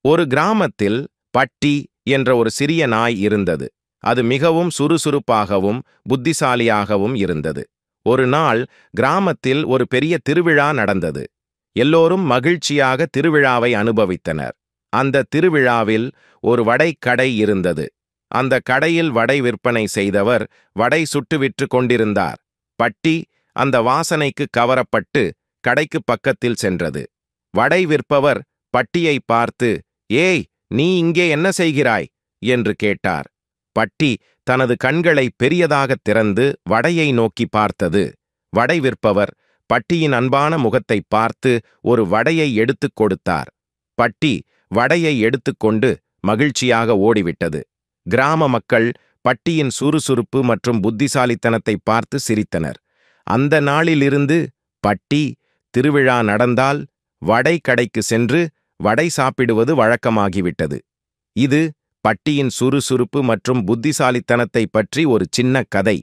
ஒரு கிராமத்தில் பட்டி என்ற ஒரு சிறிய நாய் இருந்தது. அது மிகவும் சுறுசுறுப்பாகவும் புத்திசாலியாகவும் இருந்தது. ஒரு நாள் கிராமத்தில் ஒரு பெரிய திருவிழா நடந்தது. எல்லோரும் மகிழ்ச்சியாக திருவிழாவை அனுபவித்தனர். அந்த திருவிழாவில் ஒரு வடைக்கடை இருந்தது. அந்த கடையில் வடை விற்பனை செய்தவர் வடை சுட்டு விற்று கொண்டிருந்தார். பட்டி அந்த வாசனைக்கு கவரப்பட்டு கடைக்கு பக்கத்தில் சென்றது. வடை விற்பவர் பட்டியை பார்த்து, "ஏய், நீ இங்கே என்ன செய்கிறாய்?" என்று கேட்டார். பட்டி தனது கண்களை பெரியதாகத் திறந்து வடையை நோக்கி பார்த்தது. வடை விற்பவர் பட்டியின் அன்பான முகத்தை பார்த்து ஒரு வடையை எடுத்துக் கொடுத்தார். பட்டி வடையை எடுத்துக்கொண்டு மகிழ்ச்சியாக ஓடிவிட்டது. கிராம மக்கள் பட்டியின் சுறுசுறுப்பு மற்றும் புத்திசாலித்தனத்தை பார்த்து சிரித்தனர். அந்த நாளிலிருந்து பட்டி திருவிழா நடந்தால் வடை கடைக்கு சென்று வடை சாப்பிடுவது வழக்கமாகிவிட்டது. இது பட்டியின் சுறுசுறுப்பு மற்றும் புத்திசாலித்தனத்தை பற்றி ஒரு சின்ன கதை.